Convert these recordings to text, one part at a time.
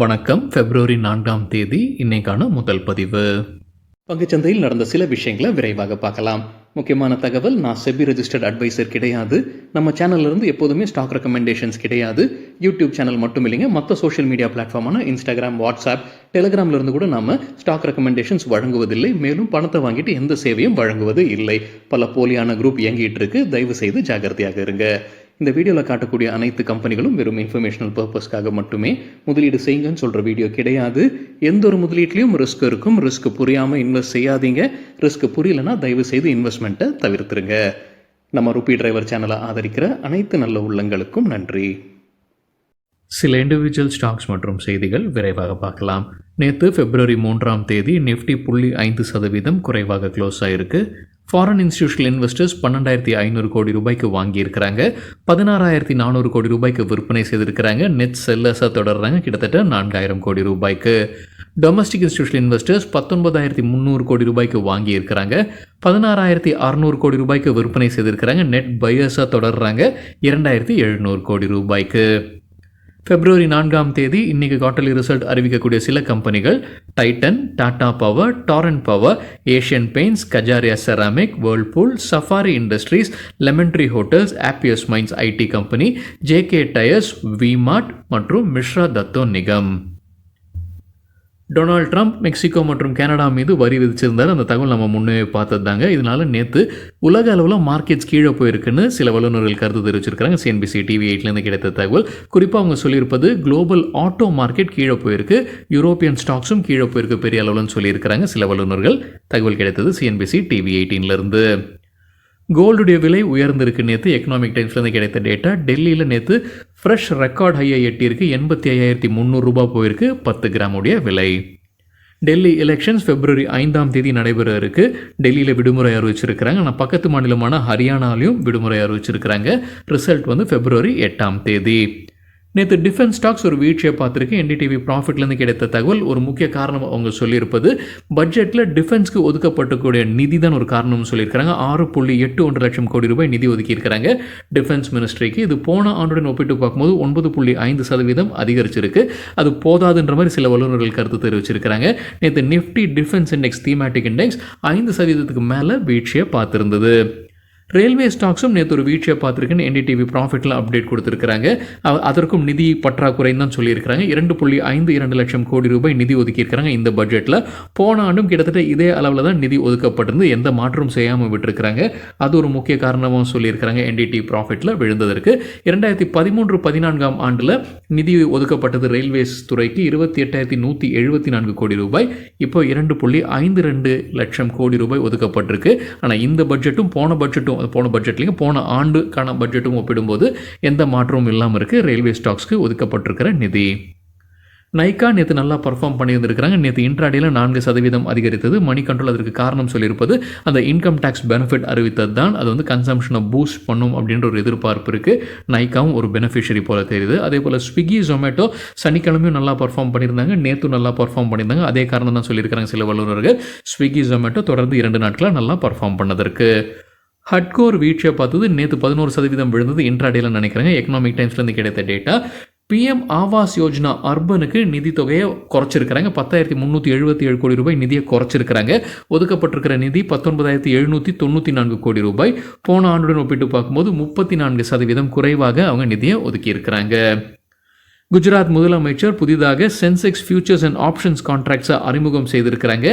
வணக்கம். பிப்ரவரி 4ஆம் தேதி இன்னைக்கான முதல் பதிவு. பங்குச்சந்தையில் நடந்த சில விஷயங்களை விரைவாக பார்க்கலாம். முக்கியமான தகவல், நான் செபி ரெஜிஸ்டர்ட் அட்வைசர் கிடையாது. நம்ம சேனல்ல இருந்து எப்போதுமே ஸ்டாக் ரெக்கமெண்டேஷன்ஸ் கிடையாது. யூடியூப் சேனல் மட்டும் இல்லைங்க, மற்ற சோஷியல் மீடியா பிளாட்ஃபார்மான இன்ஸ்டாகிராம், வாட்ஸ்அப், டெலிகிராம்ல இருந்து கூட நாம ஸ்டாக் ரெக்கமெண்டேஷன்ஸ் வழங்குவதில்லை. மேலும் பணத்தை வாங்கிட்டு எந்த சேவையும் வழங்குவது இல்லை. பல போலியான குரூப் இயங்கிட்டு இருக்கு. தயவு செய்து ஜாகிரதையாக இருங்க. இந்த வீடியோவில் காட்டக்கூடிய அனைத்து கம்பெனிகளும் வெறும் இன்ஃபர்மேஷனல் பர்பஸ்க்காக மட்டுமே முதலீடு செய்யுங்கன்னு சொல்கிற வீடியோ கிடையாது. எந்த ஒரு முதலீட்லையும் ரிஸ்க் இருக்கும். ரிஸ்க் புரியாமல் இன்வெஸ்ட் செய்யாதீங்க. ரிஸ்க் புரியலன்னா தயவு செய்து இன்வெஸ்ட்மெண்ட்டை தவிர்த்துருங்க. நம்ம ருபி டிரைவர் சேனலை ஆதரிக்கிற அனைத்து நல்ல உள்ளங்களுக்கும் நன்றி. சில இண்டிவிஜுவல் ஸ்டாக்ஸ் மற்றும் செய்திகள் விரைவாக பார்க்கலாம். நேற்று பிப்ரவரி 3ஆம் தேதி நிஃப்டி 0.5% குறைவாக க்ளோஸ் ஆகிருக்கு. ஃபாரின் இன்ஸ்டிடியூஷனல் இன்வெஸ்டர்ஸ் 12,500 கோடி ரூபாய்க்கு வாங்கியிருக்கிறாங்க. 16,400 கோடி ரூபாய்க்கு விற்பனை செய்திருக்கிறாங்க. நெட் செல்லர்ஸாக தொடர்றாங்க கிட்டத்தட்ட 4,000 கோடி ரூபாய்க்கு. டொமஸ்டிக் இன்ஸ்டிடியூஷனல் இன்வெஸ்டர்ஸ் 19,300 கோடி ரூபாய்க்கு வாங்கியிருக்கிறாங்க. 16,600 கோடி ரூபாய்க்கு விற்பனை செய்திருக்கிறாங்க. நெட் பையர்ஸாக தொடர்றாங்க 2,700 கோடி ரூபாய்க்கு. பிப்ரவரி 4ஆம் தேதி இன்னைக்கு குவார்ட்டர்லி ரிசல்ட் அறிவிக்கக்கூடிய சில கம்பெனிகள்: Titan, Tata Power, Torrent Power, Asian Paints, Kajaria Ceramic, Whirlpool, Safari Industries, Lemon Tree Hotels, Happiest Minds IT company, JK Tyres, V Mart மற்றும் Mishra Dhatu Nigam. Donald Trump Mexico மற்றும் கனடா மீது வரி விதிச்சிருந்தார். அந்த தகவல் நம்ம முன்னே பார்த்தது தாங்க. இதனால் நேற்று உலக அளவில் மார்க்கெட்ஸ் கீழே போயிருக்குன்னு சில வல்லுநர்கள் கருத்து தெரிவிச்சிருக்காங்க. சிஎன்பிசி டிவி 8லேருந்து கிடைத்த தகவல். குறிப்பாக அவங்க சொல்லியிருப்பது, குளோபல் ஆட்டோ மார்க்கெட் கீழே போயிருக்கு, யூரோப்பியன் ஸ்டாக்ஸும் கீழே போயிருக்கு பெரிய அளவுலன்னு சொல்லியிருக்கிறாங்க சில வல்லுநர்கள். தகவல் கிடைத்தது சிஎன்பிசி டிவி 18லேருந்து. கோல்டுடைய விலை உயர்ந்திருக்கு. நேற்று எக்கனாமிக் டைம்ஸ்லேருந்து கிடைத்த டேட்டா. டெல்லியில் நேற்று ஃப்ரெஷ் ரெக்கார்ட் ஹையை எட்டியிருக்கு. 85,300 ரூபாய் போயிருக்கு 10 கிராமுடைய விலை. டெல்லி எலெக்ஷன்ஸ் பிப்ரவரி 5ஆம் தேதி நடைபெற இருக்கு. டெல்லியில் விடுமுறை அறிவிச்சிருக்கிறாங்க. ஆனால் பக்கத்து மாநிலமான ஹரியானாலையும் விடுமுறை அறிவிச்சிருக்கிறாங்க. ரிசல்ட் பிப்ரவரி 8ஆம் தேதி. நேற்று டிஃபென்ஸ் ஸ்டாக்ஸ் ஒரு வீழ்ச்சியை பார்த்துருக்கு. என்டிடிவி ப்ராஃபிட்லேருந்து கிடைத்த தகவல். ஒரு முக்கிய காரணம் அவங்க சொல்லியிருப்பது, பட்ஜெட்டில் டிஃபென்ஸ்க்கு ஒதுக்கப்பட்டக்கூடிய நிதி தான் ஒரு காரணம்னு சொல்லியிருக்கிறாங்க. 6.81 லட்சம் கோடி ரூபாய் நிதி ஒதுக்கியிருக்கிறாங்க டிஃபென்ஸ் மினிஸ்ட்ரிக்கு. இது போன ஆண்டுடன் ஒப்பிட்டு பார்க்கும்போது 9.5% அதிகரிச்சிருக்கு. அது போதாதுன்ற மாதிரி சில வல்லுநர்கள் கருத்து தெரிவிச்சிருக்கிறாங்க. நேற்று Nifty defence index, thematic index 5% மேலே வீழ்ச்சியை பார்த்துருந்தது. ரயில்வே ஸ்டாக்ஸும் நேற்று ஒரு வீழ்ச்சியை பார்த்துருக்குன்னு என்டிடிவி ப்ராஃபிட்டில் அப்டேட் கொடுத்துருக்காங்க. அதற்கும் நிதி பற்றாக்குறைன்னு தான் சொல்லியிருக்கிறாங்க. 2.52 லட்சம் கோடி ரூபாய் நிதி ஒதுக்கியிருக்கிறாங்க இந்த பட்ஜெட்டில். போன ஆண்டும் கிட்டத்தட்ட இதே அளவில் தான் நிதி ஒதுக்கப்பட்டிருந்து எந்த மாற்றம் செய்யாமல் விட்டுருக்கிறாங்க. அது ஒரு முக்கிய காரணமாக சொல்லியிருக்கிறாங்க என்டிடி ப்ராஃபிட்டில் விழுந்ததற்கு. 2013-14ஆம் ஆண்டில் நிதி ஒதுக்கப்பட்டது ரயில்வேஸ் துறைக்கு 28,174 கோடி ரூபாய். இப்போ 2.52 லட்சம் கோடி ரூபாய் ஒதுக்கப்பட்டிருக்கு. ஆனால் இந்த பட்ஜெட்டும் போன பட்ஜெட்லையும் போன ஆண்டுக்கான பட்ஜெட்டும் ஒப்பிடும்போது எந்த மாற்றமும் இல்லாமல் இருக்குது ரயில்வே ஸ்டாக்ஸ்க்கு ஒதுக்கப்பட்டிருக்கிற நிதி. நைக்கா நேற்று நல்லா பர்ஃபார்ம் பண்ணியிருந்திருக்கிறாங்க. நேற்று இன்ட்ராடேல 4% அதிகரித்தது. மணி கண்ட்ரோல் அதற்கு காரணம் சொல்லியிருப்பது, அந்த இன்கம் டேக்ஸ் பெனிஃபிட் அறிவித்தது தான். அது கன்சம்ஷனை பூஸ்ட் பண்ணும் அப்படின்ற ஒரு எதிர்பார்ப்பு இருக்குது. நைக்காவும் ஒரு பெனிஃபிஷரி போல தெரியுது. அதே போல் ஸ்விக்கி, ஜொமேட்டோ சனிக்கிழமையும் நல்லா பர்ஃபார்ம் பண்ணியிருந்தாங்க. நேற்று நல்லா பர்ஃபார்ம் பண்ணியிருந்தாங்க. அதே காரணம் தான் சொல்லியிருக்கிறாங்க சில வல்லுநர்கள். ஸ்விக்கி, ஜொமேட்டோ தொடர்ந்து 2 நாட்களாக நல்லா பர்ஃபார்ம் பண்ணதற்கு. ஹட்கோர் வீழ்ச்சியை பார்த்தது. நேற்று 11% விழுந்தது இன்ட்ராடேல நினைக்கிறாங்க. எக்கனாமிக் டைம்ஸ்லேருந்து கிடைத்த டேட்டா. பிஎம் ஆவாஸ் யோஜனா அர்பனுக்கு நிதி தொகையை குறைச்சிருக்கிறாங்க. 10,377 கோடி ரூபாய் நிதியை குறைச்சிருக்கிறாங்க. ஒதுக்கப்பட்டிருக்கிற நிதி 19,794 கோடி ரூபாய். போன ஆண்டுடன் ஒப்பிட்டு பார்க்கும்போது 34% குறைவாக அவங்க நிதியை ஒதுக்கியிருக்கிறாங்க. குஜராத் முதலமைச்சர் புதிதாக சென்செக்ஸ் ஃபியூச்சர்ஸ் அண்ட் ஆப்ஷன்ஸ் கான்ட்ராக்ட்ஸை அறிமுகம் செய்திருக்கிறாங்க.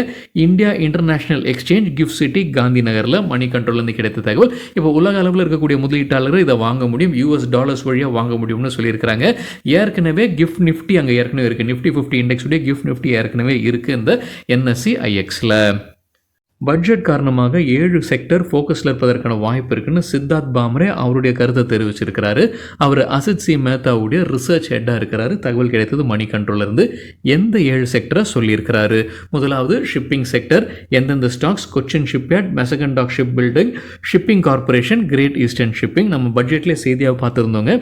India International Exchange, Gift City, Gandhi நகரில். மணி கண்ட்ரோல்லேருந்து கிடைத்த தகவல். இப்போ உலக அளவில் இருக்கக்கூடிய முதலீட்டாளர்கள் இதை வாங்க முடியும், US டாலர்ஸ் வழியாக வாங்க முடியும்னு சொல்லியிருக்கிறாங்க. ஏற்கனவே கிஃப்ட் நிஃப்டி அங்கே ஏற்கனவே இருக்குது. நிஃப்டி 50 இண்டெக்ஸுடைய கிஃப்ட் நிஃப்டி ஏற்கனவே இருக்குது இந்த NSE IXல. பட்ஜெட் காரணமாக 7 செக்டர் ஃபோக்கஸில் இருப்பதற்கான வாய்ப்பு இருக்குன்னு சித்தார்த் பாம்ரே அவருடைய கருத்தை தெரிவிச்சிருக்கிறாரு. அவர் அசித் சி மேத்தாவுடைய ரிசர்ச் ஹெட்டாக இருக்கிறாரு. தகவல் கிடைத்தது மணி கண்ட்ரோலிருந்து. எந்த 7 செக்டரை சொல்லியிருக்கிறாரு? முதலாவது ஷிப்பிங் செக்டர். எந்தெந்த stocks? Cochin Shipyard, Mazagon Dock ship building, shipping corporation, great eastern shipping. நம்ம பட்ஜெட்லேயே செய்தியாக பார்த்துருந்தோங்க.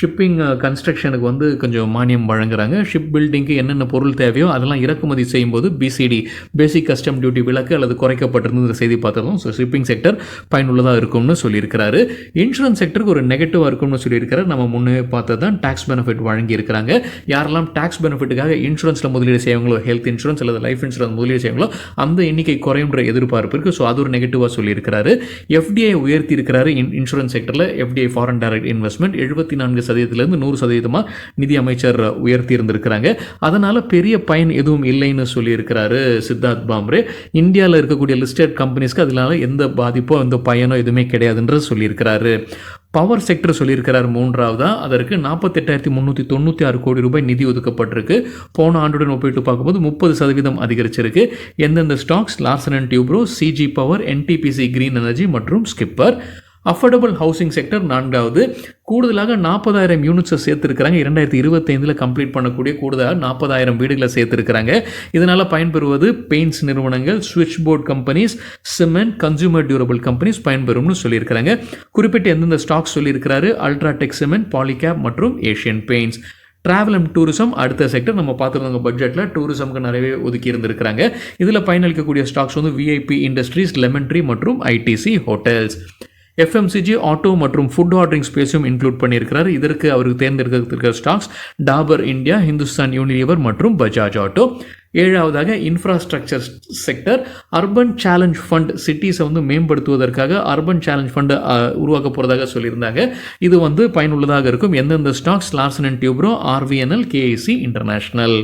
ஷிப்பிங் கன்ஸ்ட்ரக்ஷனுக்கு கொஞ்சம் மானியம் வழங்குறாங்க. ஷிப் பில்டிங்க்கு என்னென்ன பொருள் தேவையோ அதெல்லாம் இறக்குமதி செய்யும்போது BCD, பேசிக் கஸ்டம் டியூட்டி விலக்கு அல்லது குறைக்க குறைக்கப்பட்டிருந்த செய்தி பார்த்துருந்தோம். ஸோ ஷிப்பிங் செக்டர் பயனுள்ளதாக இருக்கும்னு சொல்லியிருக்கிறாரு. இன்சூரன்ஸ் செக்டருக்கு ஒரு நெகட்டிவாக இருக்கும்னு சொல்லியிருக்கிறார். நம்ம முன்னே பார்த்தது தான் டேக்ஸ் பெனிஃபிட் வழங்கியிருக்கிறாங்க. யாரெல்லாம் டேக்ஸ் பெனிஃபிட்டுக்காக இன்சூரன்ஸில் முதலீடு செய்வாங்களோ, ஹெல்த் இன்சூரன்ஸ் அல்லது லைஃப் இன்சூரன்ஸ் முதலீடு செய்வாங்களோ அந்த எண்ணிக்கை குறையுன்ற எதிர்பார்ப்பு இருக்குது. ஸோ அது ஒரு நெகட்டிவாக சொல்லியிருக்கிறாரு. எஃப்டிஐ உயர்த்தி இருக்கிறாரு இன்சூரன்ஸ் செக்டரில். எஃப்டிஐ ஃபாரின் டைரக்ட் இன்வெஸ்ட்மெண்ட் 74% 100% நிதி அமைச்சர் உயர்த்தி இருந்திருக்கிறாங்க. அதனால் பெரிய பயன் எதுவும் இல்லைன்னு சொல்லியிருக்கிறாரு சித்தார்த் பாம்ரே. இந்தியாவில் இருக்கக்கூடிய லிஸ்டட் கம்பெனிஸ்க்கு அதனால எந்த பாதிப்போ எந்த பயனோ எதுவுமே கிடையாதுன்ற சொல்லியிருக்கிறாரு. பவர் செக்டர் சொல்லியிருக்கிறார் மூன்றாவதா. அதற்கு 48,396 கோடி ரூபாய் நிதி ஒதுக்கப்பட்டிருக்கு. போன ஆண்டுடன் ஒப்பிட்டு பார்க்கும்போது 30% அதிகரிச்சிருக்கு. எந்தெந்த stocks? Larsen and Toubro, CG power, NTPC green energy மற்றும் ஸ்கிப்பர். அஃபோர்டபுள் ஹவுசிங் செக்டர் நான்காவது. கூடுதலாக 40,000 யூனிட்ஸை சேர்த்துருக்கிறாங்க. 2025 கம்ப்ளீட் பண்ணக்கூடிய கூடுதலாக 40,000 வீடுகளை சேர்த்துருக்கிறாங்க. இதனால் பயன்பெறுவது பெயிண்ட்ஸ் நிறுவனங்கள், சுவிட்ச் board companies, cement, consumer durable companies பயன்பெறும்னு சொல்லியிருக்கிறாங்க. குறிப்பிட்ட எந்தெந்த ஸ்டாக்ஸ் சொல்லியிருக்கிறாரு? அல்ட்ராடெக் சிமெண்ட், பாலிகேப் மற்றும் Asian Paints. Travel and tourism அடுத்த செக்டர். நம்ம பார்த்துருந்தோங்க பட்ஜெட்டில் டூரிசம்க்கு நிறையவே ஒதுக்கி இருந்திருக்கிறாங்க. இதில் பயனளிக்கக்கூடிய ஸ்டாக்ஸ் வந்து விஐபி இண்டஸ்ட்ரீஸ், லெமன் ட்ரீ மற்றும் ஐடிசி ஹோட்டல்ஸ். எஃப்எம்சிஜி, ஆட்டோ மற்றும் ஃபுட் ஆர்டரிங் ஸ்பேஸும் இன்க்ளூட் பண்ணியிருக்கிறார். இதற்கு அவருக்கு தேர்ந்தெடுக்கிற stocks Dabur India, Hindustan Unilever மற்றும் பஜாஜ் ஆட்டோ. ஏழாவதாக infrastructure sector. Urban challenge fund சிட்டிஸை வந்து மேம்படுத்துவதற்காக அர்பன் சேலஞ்ச் ஃபண்டு உருவாக்க போகிறதாக சொல்லியிருந்தாங்க. இது வந்து பயனுள்ளதாக இருக்கும். எந்தெந்த stocks? Larsen and Toubro, RVNL, KEC International.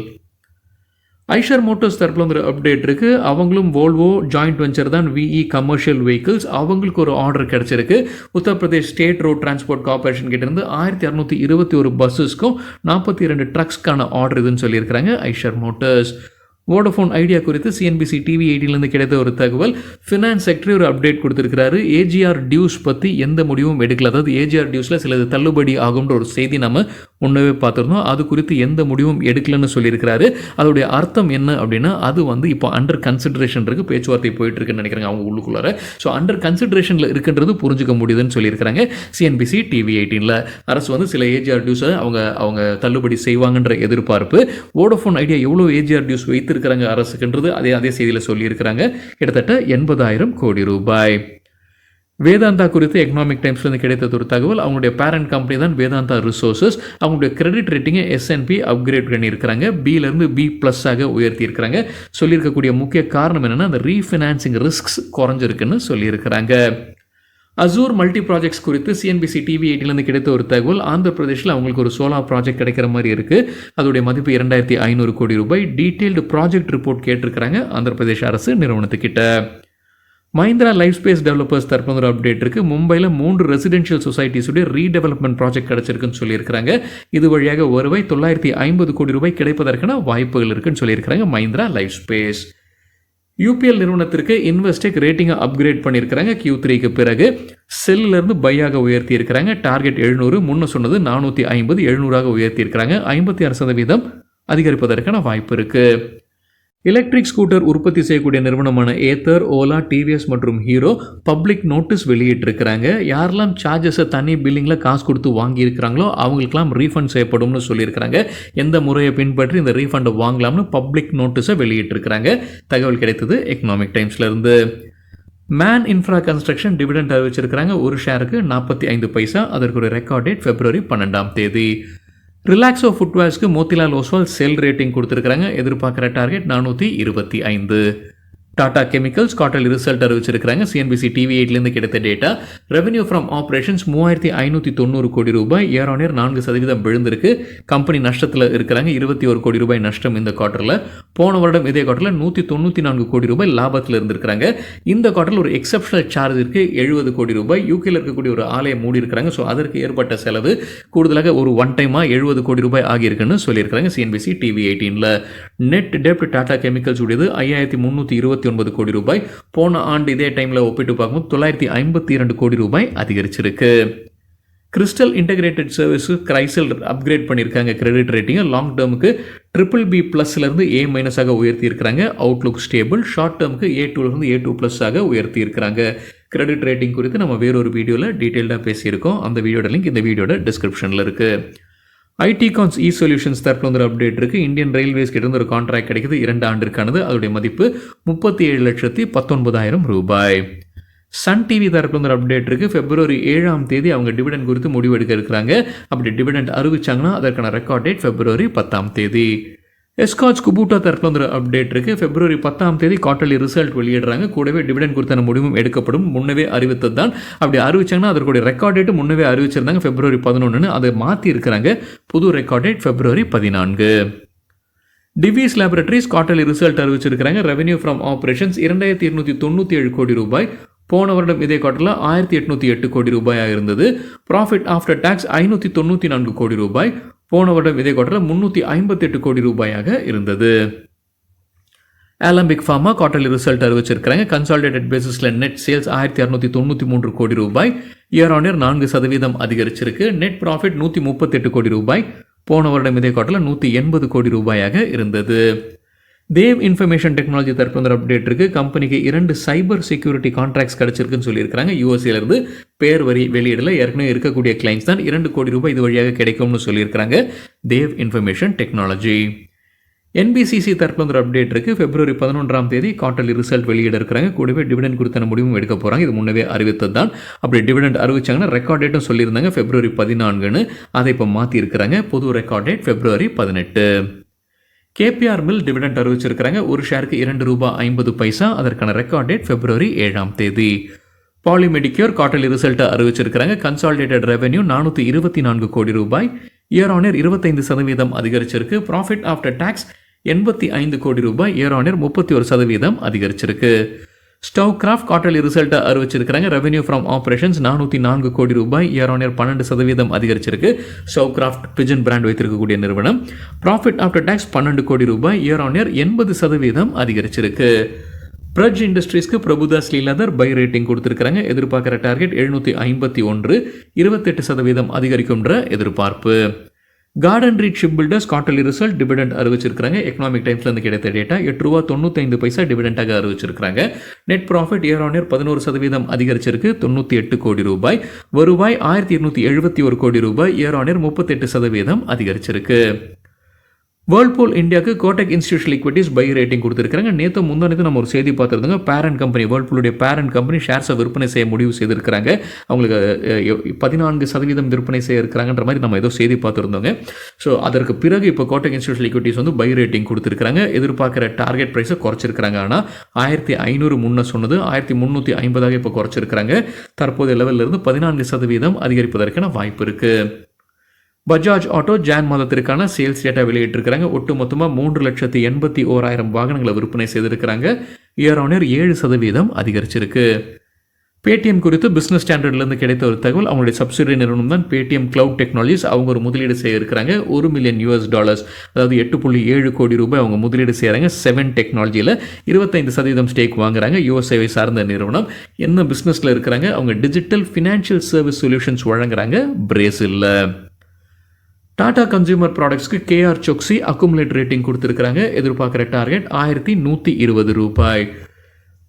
Eicher Motors தரப்பில் வந்து அப்டேட் இருக்குது. அவங்களும் வோல்வோ ஜாயிண்ட் வெஞ்சர் தான் விஇ கமர்ஷியல் வெஹிக்கிள்ஸ். அவங்களுக்கு ஒரு ஆர்டர் கிடச்சிருக்கு. Uttar Pradesh state road transport corporation கிட்டேருந்து 1621 பஸ்ஸஸ்க்கும் 42 ட்ரக்ஸ்க்கான ஆர்டர் இதுன்னு சொல்லியிருக்கிறாங்க ஐஷர் மோட்டர்ஸ். வோடஃபோன் ஐடியா குறித்து சிஎன்பிசி டிவி 18 கிடைத்த ஒரு தகவல். ஃபினான்ஸ் செக்டரி ஒரு அப்டேட் கொடுத்துருக்கிறாரு. ஏஜிஆர் டியூஸ் பற்றி எந்த முடிவும் எடுக்கல. அதாவது ஏஜிஆர் டியூஸில் சிலது தள்ளுபடி ஆகும்ன்ற ஒரு செய்தி நம்ம முன்னவே பார்த்துருந்தோம். அது குறித்து எந்த முடிவும் எடுக்கலன்னு சொல்லியிருக்கிறாரு. அதோடைய அர்த்தம் என்ன அப்படின்னா, அது வந்து இப்போ அண்டர் கன்சிடரேஷன் இருக்குது, பேச்சுவார்த்தை போயிட்டு இருக்குன்னு நினைக்கிறாங்க அவங்க உள்ளுக்குள்ளார. ஸோ அண்டர் கன்சிடரேஷனில் இருக்குன்றது புரிஞ்சுக்க முடியுதுன்னு சொல்லியிருக்கிறாங்க சிஎன்பிசி டிவி 18. அரசு வந்து சில ஏஜிஆர் டியூஸை அவங்க தள்ளுபடி செய்வாங்கன்ற எதிர்பார்ப்பு. வோடஃபோன் ஐடியா எவ்வளோ ஏஜிஆர் டியூஸ் வைத்திருக்கிறாங்க அரசுக்குன்றது அதே செய்தியில் சொல்லியிருக்கிறாங்க. கிட்டத்தட்ட 80,000 கோடி ரூபாய். வேதாந்தா குறித்து எக்கனாமிக் டைம்ஸ்லேருந்து கிடைத்த ஒரு தகவல். அவங்களுடைய பேரண்ட் கம்பெனி தான் வேதாந்தா ரிசோர்ஸஸ். அவங்களுடைய கிரெடிட் ரேட்டிங்கை S&P அப்கிரேட் பண்ணியிருக்கிறாங்க. பியிலேருந்து B+ உயர்த்தியிருக்கிறாங்க. சொல்லியிருக்கக்கூடிய முக்கிய காரணம் என்னென்னா, அந்த ரீஃபினான்சிங் ரிஸ்க்ஸ் குறைஞ்சிருக்குன்னு சொல்லியிருக்கிறாங்க. அசூர் மல்டி ப்ராஜெக்ட்ஸ் குறித்து சிஎன்பிசி டிவி 18 கிடைத்த ஒரு தகவல். ஆந்திர பிரதேஷில் அவங்களுக்கு ஒரு சோலார் ப்ராஜெக்ட் கிடைக்கிற மாதிரி இருக்குது. அதோடைய மதிப்பு 2,500 கோடி ரூபாய். டீட்டெயில்டு ப்ராஜெக்ட் ரிப்போர்ட் கேட்டிருக்கிறாங்க ஆந்திர பிரதேஷ் அரசு நிறுவனத்துக்கிட்ட. மஹிந்திரா லைஃப் ஸ்பேஸ் டெவலப்பர்ஸ் தரப்பு ஒரு அப்டேட் இருக்குது. மும்பையில் 3 ரெசிடென்ஷியல் சொசைட்டிஸுடைய ரீடெவலப்மெண்ட் ப்ராஜெக்ட் கிடச்சிருக்குன்னு சொல்லியிருக்கிறாங்க. இது வழியாக வருவாய் 950 கோடி ரூபாய் கிடைப்பதற்கான வாய்ப்புகள் இருக்குன்னு சொல்லியிருக்கிறாங்க மஹிந்திரா லைஃப் ஸ்பேஸ். யூபிஎல் நிறுவனத்திற்கு இன்வெஸ்டெக் ரேட்டிங்கை அப்கிரேட் பண்ணியிருக்கிறாங்க. Q3க்கு பிறகு செல்லிலிருந்து பையாக உயர்த்தி இருக்கிறாங்க. டார்கெட் 700, முன்ன சொன்னது 450, 700 உயர்த்தி இருக்கிறாங்க. 56% அதிகரிப்பதற்கான வாய்ப்பு இருக்குது. எலக்ட்ரிக் ஸ்கூட்டர் உற்பத்தி செய்யக்கூடிய நிறுவனமான ஏத்தர், ஓலா, டிவிஎஸ் மற்றும் ஹீரோ பப்ளிக் நோட்டீஸ் வெளியிட்டிருக்கிறாங்க. யாரெல்லாம் சார்ஜஸை தனி பில்லிங்கில் காசு கொடுத்து வாங்கியிருக்கிறாங்களோ அவங்களுக்கெல்லாம் ரீஃபண்ட் செய்யப்படும்னு சொல்லியிருக்கிறாங்க. எந்த முறையை பின்பற்றி இந்த ரீஃபண்டை வாங்கலாம்னு பப்ளிக் நோட்டீஸை வெளியிட்டிருக்கிறாங்க. தகவல் கிடைத்தது எக்கனாமிக் டைம்ஸ்லேருந்து. மேன் இன்ஃப்ரா கன்ஸ்ட்ரக்ஷன் டிவிடெண்ட் அறிவிச்சிருக்கிறாங்க. ஒரு ஷேருக்கு 45 பைசா. அதற்கு ஒரு ரெக்கார்ட் டேட் February 12. ரிலாக்ஸோ ஃபுட்வேர்ஸ்க்கு மோத்திலால் ஓஸ்வால் செல் ரேட்டிங் கொடுத்துருக்காங்க. எதிர்பார்க்குற target 425. Tata Chemicals quarterly result அறிவிச்சிருக்கிறாங்க. சிஎன்பிசி டிவி 8லேருந்து கிடைத்த டேட்டா. ரெவன்யூ ஃப்ரம் ஆப்ரேஷன்ஸ் 3,590 கோடி ரூபாய். இயர் ஆன் இயர் 4% விழுந்திருக்கு. கம்பெனி நஷ்டத்தில் இருக்கிறாங்க. 21 கோடி ரூபாய் நஷ்டம் இந்த குவார்ட்டரில். போன வருடம் இதே குவார்ட்டரில் 194 கோடி ரூபாய் லாபத்தில் இருந்திருக்கிறாங்க. இந்த குவார்ட்டரில் ஒரு எக்ஸப்ஷனல் சார்ஜ் இருக்குது 70 கோடி ரூபாய். யூகேல இருக்கக்கூடிய ஒரு ஆலையை மூடி இருக்கிறாங்க. ஸோ அதற்கு ஏற்பட்ட செலவு கூடுதலாக ஒரு ஒன் டைமாக 70 கோடி ரூபாய் ஆகியிருக்குன்னு சொல்லியிருக்கிறாங்க சிஎன்பிசி டிவி 18ல். நெட் டெப்ட் டாடா கெமிக்கல்ஸ் உடையது 5,329 கோடி ரூபாய். போன ஆண்டு இதே டைமில் ஒப்பிட்டு பார்க்கும்போது 952 கோடி ரூபாய் அதிகரிச்சிருக்கு. கிறிஸ்டல் இன்டகிரேட்டட் சர்வீஸ் கிரைசல் அப்கிரேட் பண்ணியிருக்காங்க கிரெடிட் ரேட்டிங்கை. லாங் டேர்முக்கு BBB+லேருந்து A- உயர்த்தி இருக்கிறாங்க. Outlook stable. ஷார்ட் டேர்முக்கு A2லேருந்து A2+ உயர்த்தி இருக்கிறாங்க. கிரெடிட் ரேட்டிங் குறித்து நம்ம வேறொரு வீடியோவில் டீட்டெயில்டாக பேசியிருக்கோம். அந்த வீடியோட லிங்க் இந்த வீடியோட டிஸ்கிரிப்ஷனில் இருக்குது. ஐடிகான்ஸ் இ சொல்யூஷன்ஸ் தரப்பில் வந்து ஒரு அப்டேட் இருக்குது. இந்தியன் ரயில்வேஸ் கிட்ட இருந்து ஒரு கான்ட்ராக்ட் கிடைக்குது 2 ஆண்டிற்கானது. அதோடைய மதிப்பு 37,19,000 ரூபாய். சன் டிவி தரப்பில் வந்து ஒரு அப்டேட் இருக்குது. February 7ஆம் தேதி அவங்க டிவிடெண்ட் குறித்து முடிவெடுக்க இருக்கிறாங்க. அப்படி டிவிடெண்ட் அறிவிச்சாங்கன்னா அதற்கான ரெக்கார்ட் டேட் February 10ஆம் தேதி. எஸ்காட்ச் குபூட்டா தரப்பில் வந்து ஒரு அப்டேட் இருக்குது. February 10ஆம் தேதி குவார்ட்டர்லி ரிசல்ட் வெளியிடுறாங்க. கூடவே டிவிடெண்ட் குறித்தான முடிவும் எடுக்கப்படும். முன்னவே அறிவித்தது தான். அப்படி அறிவிச்சாங்கன்னா அதற்குடைய ரெக்கார்ட் டேட்டு முன்னவே அறிவிச்சிருந்தாங்க February 11. அதை மாற்றி இருக்கிறாங்க. புது record date February 14. Divi's laboratories quarterly result அறிவிச்சிருக்கிறாங்க. ரெவென்யூ ஃப்ரம் ஆப்ரேஷன்ஸ் 2297 கோடி ரூபாய். போன வருடம் இதே குவார்ட்டரில் 1808 கோடி ரூபாயாக இருந்தது. ப்ராஃபிட் ஆஃப்டர் டாக்ஸ் 594 கோடி ரூபாய். போன வருடம் இதே குவார்ட்டரில் 358 கோடி ரூபாயாக இருந்தது. ஆலம்பிக் ஃபார்மா குவார்ட்டர்லி ரிசல்ட் அறிவிச்சிருக்கிறாங்க. கன்சாலிடேட்டட் பேசிஸில் நெட் சேல்ஸ் 1693 கோடி ரூபாய். இயர் ஆன் இயர் 4% அதிகரிச்சிருக்கு. நெட் ப்ராஃபிட் 138 கோடி ரூபாய். போன வருடம் இதே குவார்ட்டரில் 180 கோடி ரூபாயாக இருந்தது. தேவ் இன்ஃபர்மேஷன் டெக்னாலஜி தரப்பு வந்து அப்டேட் இருக்குது. கம்பெனிக்கு 2 சைபர் செக்யூரிட்டி கான்ட்ராக்ட்ஸ் கிடச்சிருக்குன்னு சொல்லியிருக்காங்க. யூஎஸ்ஏலேருந்து பேர் வரி வெளியிடல, ஏற்கனவே இருக்கக்கூடிய கிளைண்ட்ஸ் தான். 2 கோடி ரூபாய் இது வழியாக கிடைக்கும்னு சொல்லியிருக்காங்க தேவ் இன்ஃபர்மேஷன் டெக்னாலஜி. என்பிசிசி தரப்பில் வந்து ஒரு அப்டேட் இருக்குது. February 11ஆம் தேதி குவார்ட்டர்லி ரிசல்ட் வெளியிட இருக்கிறாங்க. கூடவே டிவிடெண்ட் குறித்தான முடிவும் எடுக்க போகிறாங்க. இது முன்னவே அறிவித்தது தான். அப்படி டிவிடெண்ட் அறிவிச்சாங்கன்னா ரெக்கார்ட் டேட்டும் சொல்லியிருந்தாங்க February 14. அதை இப்போ மாற்றி இருக்கிறாங்க. புது record date February 18. KPR Mill dividend அறிவிச்சிருக்கிறாங்க. ஒரு ஷேருக்கு ₹2.50. அதற்கான ரெக்கார்ட் டேட் February 7ஆம் தேதி. பாலிமெடிக்யூர் குவார்ட்டர்லி ரிசல்ட்டை அறிவிச்சிருக்கிறாங்க. கன்சாலிடேட்டட் ரெவென்யூ 424 கோடி ரூபாய். இயர் ஆன் இயர் 25% அதிகரிச்சிருக்கு. ப்ராஃபிட் ஆஃப்டர் டாக்ஸ் 85 கோடி ரூபாய். இயர் ஆன் இயர் 31% அதிகரிச்சிருக்கு. ஸ்டவ் கிராஃப்ட் குவார்ட்டர்லி ரிசல்ட்டை அறிவிச்சிருக்கிறாங்க. ரெவென்யூ ஃப்ரம் ஆப்ரேஷன்ஸ் 404 கோடி ரூபாய். இயர் ஆன் இயர் 12% அதிகரிச்சிருக்கு. ஸ்டவ் கிராஃப்ட் பிஜன் பிராண்ட் வைத்திருக்கக்கூடிய நிறுவனம். ப்ராஃபிட் ஆஃப்டர் டாக்ஸ் 12 கோடி ரூபாய். இயர் ஆன் இயர் 80% அதிகரிச்சிருக்கு. பிரஜ் இண்டஸ்ட்ரீஸ்க்கு பிரபுதாஸ் லீலாதர் பை ரேட்டிங் கொடுத்துருக்காங்க. எதிர்பார்க்குற டார்கெட் 751, 28% அதிகரிக்கும்ன்ற எதிர்பார்ப்பு. Garden Reach Ship Builders quarterly result dividend அறிவிச்சிருக்காங்க. எக்கனாமிக் டைம்ஸ்லேருந்து கிடைத்த டேட்டா ₹8.95 டிவிடெண்டாக அறிவிச்சிருக்காங்க. Net profit year on year 11% அதிகரிச்சிருக்கு. 98 கோடி ரூபாய். வருவாய் 1271 கோடி ரூபாய். இயர் ஆன் இயர் 38% அதிகரிச்சிருக்கு. வேர்ல்பூல் இந்தியாவுக்கு Kotak institutional equities by rating கொடுத்துருக்காங்க. நேற்று முந்தானது நம்ம ஒரு செய்தி பார்த்துருந்தோங்க. பேரண்ட் கம்பெனி வேர்ல்பூலுடைய பேரண்ட் கம்பெனி ஷேர்ஸை விற்பனை செய்ய முடிவு செய்திருக்கிறாங்க. அவங்களுக்கு 14% விற்பனை செய்ய இருக்கிறாங்கன்ற மாதிரி நம்ம ஏதோ செய்தி பார்த்துருந்தோங்க. ஸோ அதற்கு பிறகு இப்போ கோட்டக் இன்ஸ்டிடியூஷனல் ஈக்விட்டிஸ் வந்து பை ரேட்டிங் கொடுத்துருக்காங்க. எதிர்பார்க்குற டார்கெட் ப்ரைஸை குறைச்சிருக்கிறாங்க. ஆனால் 1500 முன்ன சொன்னது 1350 இப்போ குறைச்சிருக்கிறாங்க. தற்போதைய லெவலிருந்து 14% அதிகரிப்பதற்கான வாய்ப்பு இருக்குது. பஜாஜ் ஆட்டோ ஜான் மாதத்திற்கான சேல்ஸ் டேட்டா வெளியிட்டிருக்கிறாங்க. ஒட்டு மொத்தமாக 3,81,000 வாகனங்களை விற்பனை செய்திருக்கிறாங்க. இயர் ஆன் இயர் 7% அதிகரிச்சிருக்கு. பேடிஎம் குறித்து பிஸ்னஸ் ஸ்டாண்டர்ட்லேருந்து கிடைத்த ஒரு தகவல். அவங்களுடைய சப்சிடரி நிறுவனம் தான் பேடிஎம் கிளவுட் டெக்னாலஜிஸ். அவங்க ஒரு முதலீடு செய்ய இருக்கிறாங்க. $1 மில்லியன், அதாவது 8.7 கோடி ரூபாய் அவங்க முதலீடு செய்கிறாங்க. 7 டெக்னாலஜியில் 25% ஸ்டேக் வாங்குறாங்க. யுஎஸ்ஏவை சார்ந்த நிறுவனம். என்ன பிஸ்னஸில் இருக்கிறாங்க? அவங்க டிஜிட்டல் ஃபினான்ஷியல் சர்வீஸ் சொல்யூஷன்ஸ் வழங்குறாங்க பிரேசிலில். டாடா கன்சியூமர் ப்ராடக்ட்ஸ்க்கு கேஆர் சொக்சி அக்குமுலேட் ரேட்டிங் கொடுத்துருக்காங்க. எதிர்பார்க்குற டார்கெட் 1120 ரூபாய்.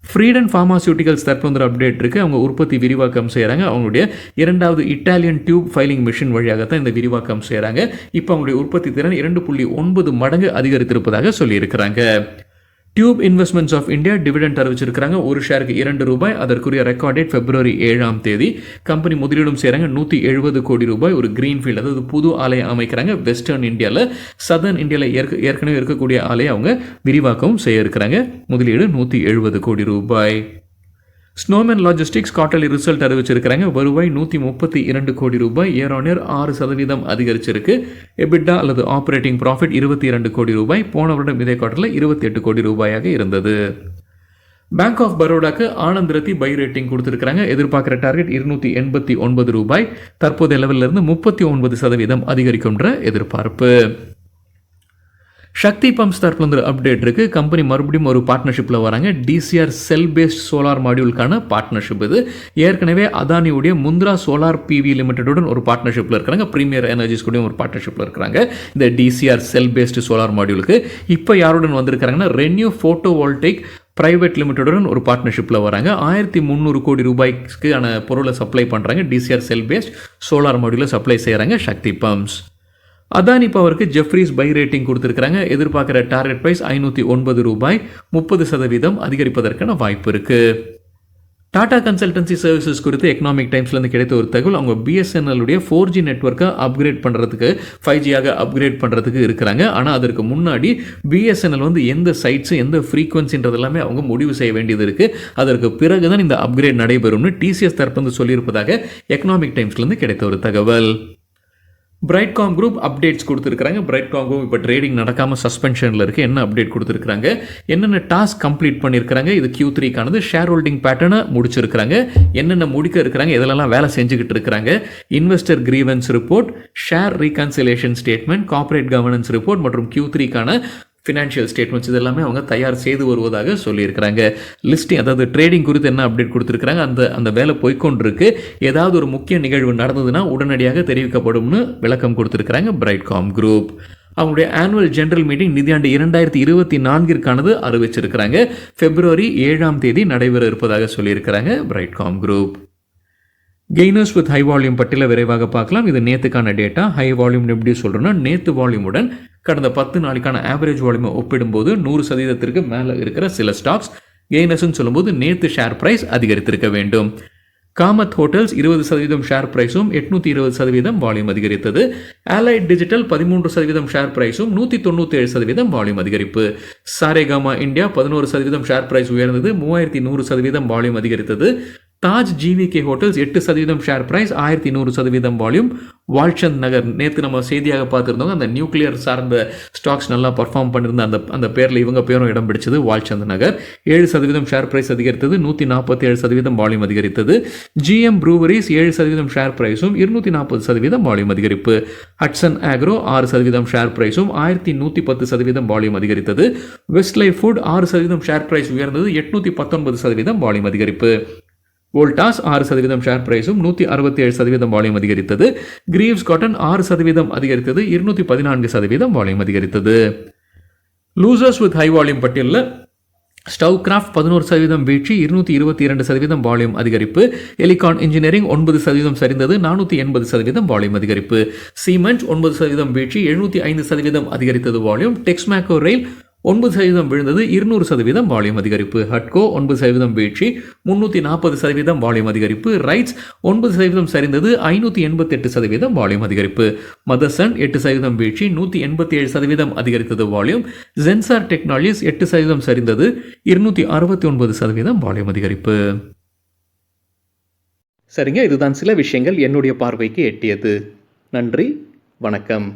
ஃப்ரீடன் ஃபார்மாசியூட்டிகல்ஸ் தரப்பு வந்து அப்டேட் இருக்குது. அவங்க உற்பத்தி விரிவாக்கம் செய்கிறாங்க. அவங்களுடைய 2வது இட்டாலியன் டியூப் ஃபைலிங் மிஷின் வழியாகத்தான் இந்த விரிவாக்கம் செய்கிறாங்க. இப்போ அவங்களுடைய உற்பத்தி திறன் 2.9 மடங்கு அதிகரித்திருப்பதாக சொல்லியிருக்கிறாங்க. Tube Investments of India dividend அறிவிச்சிருக்கிறாங்க. ஒரு ஷேருக்கு ₹2. அதற்குரிய ரெக்கார்ட் டேட் February 7ஆம் தேதி. கம்பெனி முதலீடும் செய்கிறாங்க. 170 கோடி ரூபாய். ஒரு கிரீன்ஃபீல்டு, அதாவது புது ஆலையை அமைக்கிறாங்க. வெஸ்டர்ன் இந்தியாவில், சதர்ன் இந்தியாவில் ஏற்கனவே இருக்கக்கூடிய ஆலையை அவங்க விரிவாக்கம் செய்ய இருக்கிறாங்க. முதலீடு 170 கோடி ரூபாய். ஸ்னோமேன் லாஜிஸ்டிக்ஸ் குவார்ட்டர்லி ரிசல்ட் அறிவிச்சிருக்கிறாங்க. வருவாய் 132 கோடி ரூபாய். இயர் ஆன் இயர் 6% அதிகரிச்சிருக்கு. எபிட்டா அல்லது ஆப்ரேட்டிங் ப்ராஃபிட் 22 கோடி ரூபாய். போன வருடம் இதே குவார்ட்டரில் 28 கோடி ரூபாயாக இருந்தது. பேங்க் ஆஃப் பரோடாக்கு ஆனந்த் ரத்தி பை ரேட்டிங் கொடுத்துருக்காங்க. எதிர்பார்க்குற டார்கெட் 289 ரூபாய். தற்போதைய லெவலிருந்து 39% அதிகரிக்கும்ன்ற எதிர்பார்ப்பு. சக்தி பம்ப்ஸ் தரப்பில் வந்து அப்டேட் இருக்குது. கம்பெனி மறுபடியும் ஒரு பார்ட்னர்ஷிப்பில் வராங்க. TCR cell based solar மாடியூலுக்கான partnership இது. ஏற்கனவே அதானியுடைய முந்த்ரா சோலார் பிவி லிமிடெடுடன் ஒரு பார்ட்னர்ஷிப்பில் இருக்கிறாங்க. ப்ரீமியர் எனர்ஜிஸ் கூட ஒரு பார்ட்னர்ஷிப்பில் இருக்கிறாங்க. இந்த டிசிஆர் செல் பேஸ்ட் சோலார் மாடியூலுக்கு இப்போ யாருடன் வந்திருக்கிறாங்கன்னா ரென்யூ ஃபோட்டோ வோல்டேக் பிரைவேட் லிமிடெடுடன் ஒரு பார்ட்னர்ஷிப்பில் வராங்க. 1300 கோடி ரூபாய்க்கான பொருளை சப்ளை பண்ணுறாங்க. டிசிஆர் செல் பேஸ்ட் சோலார் மாடியூலை சப்ளை செய்கிறாங்க சக்தி பம்ப்ஸ். அதானி பவருக்கு ஜெஃப்ரீஸ் பை ரேட்டிங் கொடுத்துருக்காங்க. எதிர்பார்க்குற டார்கெட் ப்ரைஸ் ₹509, 30% அதிகரிப்பதற்கான வாய்ப்பு இருக்குது. டாடா கன்சல்டன்சி சர்வீசஸ் குறித்து எக்கனாமிக் டைம்ஸ்லேருந்து கிடைத்த ஒரு தகவல். அவங்க பிஎஸ்என்எல்லுடைய 4G நெட்ஒர்க்கை அப்கிரேட் பண்ணுறதுக்கு 5Gயாக அப்கிரேட் பண்ணுறதுக்கு இருக்கிறாங்க. ஆனால் அதற்கு முன்னாடி பிஎஸ்என்எல் வந்து எந்த சைட்ஸு எந்த ஃப்ரீக்வன்சின்றது எல்லாமே அவங்க முடிவு செய்ய வேண்டியது இருக்குது. அதற்கு பிறகு தான் இந்த அப்கிரேட் நடைபெறும்னு டிசிஎஸ் தரப்பு வந்து சொல்லியிருப்பதாக எக்கனாமிக் டைம்ஸ்லேருந்து கிடைத்த ஒரு தகவல். பிரைட்காம் குரூப் அப்டேட்ஸ் கொடுத்துருக்காங்க. பிரைட்காம் குரூப் இப்போ ட்ரேடிங் நடக்காமல் சஸ்பென்ஷனில் இருக்குது. என்ன அப்டேட் கொடுத்துருக்காங்க, என்னென்ன டாஸ்க் கம்ப்ளீட் பண்ணியிருக்கிறாங்க, இது Q3க்கானது. ஷேர் ஹோல்டிங் பேட்டர்னை முடிச்சிருக்கிறாங்க. என்னென்ன முடிக்க இருக்கிறாங்க, இதெல்லாம் வேலை செஞ்சுக்கிட்டு இருக்கிறாங்க. Investor grievance report, share reconciliation statement, corporate governance report மற்றும் Q3க்கான ஃபினான்ஷியல் ஸ்டேட்மெண்ட்ஸ் இதெல்லாமே அவங்க தயார் செய்து வருவதாக சொல்லியிருக்கிறாங்க. லிஸ்டிங் அதாவது ட்ரேடிங் குறித்து என்ன அப்டேட் கொடுத்துருக்காங்க, அந்த வேலை போய்கொண்டிருக்கு. ஏதாவது ஒரு முக்கிய நிகழ்வு நடந்ததுன்னா உடனடியாக தெரிவிக்கப்படும்னு விளக்கம் கொடுத்துருக்காங்க பிரைட்காம் குரூப். அவங்களுடைய ஆனுவல் ஜெனரல் மீட்டிங் நிதியாண்டு 2024க்கானது அறிவிச்சிருக்கிறாங்க. February 7 நடைபெற இருப்பதாக சொல்லியிருக்கிறாங்க Brightcom Group. Gainers with high volume பட்டியல விரைவாக பார்க்கலாம். இது நேற்றுக்கான டேட்டா. ஹை வால்யூம் எப்படி சொல்கிறோன்னா, நேற்று வால்யூமுடன் கடந்த 10 நாளைக்கான ஆவரேஜ் வால்யூமை ஒப்பிடும்போது 100% மேலே இருக்கிற சில ஸ்டாக்ஸ் கெய்னர்ஸ்ன்னு சொல்லும்போது நேற்று ஷேர் ப்ரைஸ் அதிகரித்திருக்க வேண்டும். காமத் ஹோட்டல்ஸ் 20% ஷேர் ப்ரைஸும் 820% வால்யூம் அதிகரித்தது. ஆலைட் டிஜிட்டல் 13% ஷேர் ப்ரைஸும் 197% வால்யூம் அதிகரிப்பு. சாரேகாமா இந்தியா 11% ஷேர் ப்ரைஸ் உயர்ந்தது, 3100% வால்யூம் அதிகரித்தது. Taj GVK Hotels 8% share price, 1100% volume. Walchandnagar நேற்று நம்ம செய்தியாக பார்த்துருந்தோம். அந்த நியூக்ளியர் சார்ந்த ஸ்டாக்ஸ் நல்லா பர்ஃபார்ம் பண்ணியிருந்த அந்த பேரில் இவங்க பேரும் இடம் பிடிச்சது. வால்சந்த் நகர் 7% ஷேர் ப்ரைஸ் அதிகரித்தது, 147% வால்யூம் அதிகரித்தது. GM ப்ரூவரிஸ் 7% ஷேர் ப்ரைஸும் 240% வால்யூம் அதிகரிப்பு. ஹட்சன் ஆக்ரோ 6% ஷேர் ப்ரைஸும் 1110% வால்யூம் அதிகரித்தது. Westlife Food 6% share price உயர்ந்தது, 819% வால்யூம் அதிகரிப்பு. வோல்டாஸ் 6% ஷேர் பிரைஸும் 167% வால்யூம் அதிகரித்தது. கிரீவ்ஸ் காட்டன் 6% அதிகரித்தது, 214% வால்யூம் அதிகரித்தது. லூசர்ஸ் வித் ஹை வால்யூம் பட்டியலில் ஸ்டவ் கிராஃப்ட் 11% வீழ்ச்சி, 222% வால்யூம் அதிகரிப்பு. எலிகான் இன்ஜினியரிங் 9% சரிந்தது, 480% வால்யூம் அதிகரிப்பு. சீமெண்ட் 9% வீழ்ச்சி, 705% அதிகரித்தது வால்யூம். டெக்ஸ்மேக்கோ ரயில் 9% விழுந்தது, 200% வால்யூம் அதிகரிப்பு. ஹட்கோ 9% வீழ்ச்சி, 340% வால்யூம் அதிகரிப்பு. ரைட்ஸ் 9% சரிந்தது, 588% வால்யூம் அதிகரிப்பு. மதர்சன் 8% வீழ்ச்சி, 187% அதிகரித்தது வால்யூம். ஜென்சார் டெக்னாலஜிஸ் 8% சரிந்தது, 269% வால்யூம் அதிகரிப்பு. சரிங்க, இதுதான் சில விஷயங்கள் என்னுடைய பார்வைக்கு எட்டியது. நன்றி, வணக்கம்.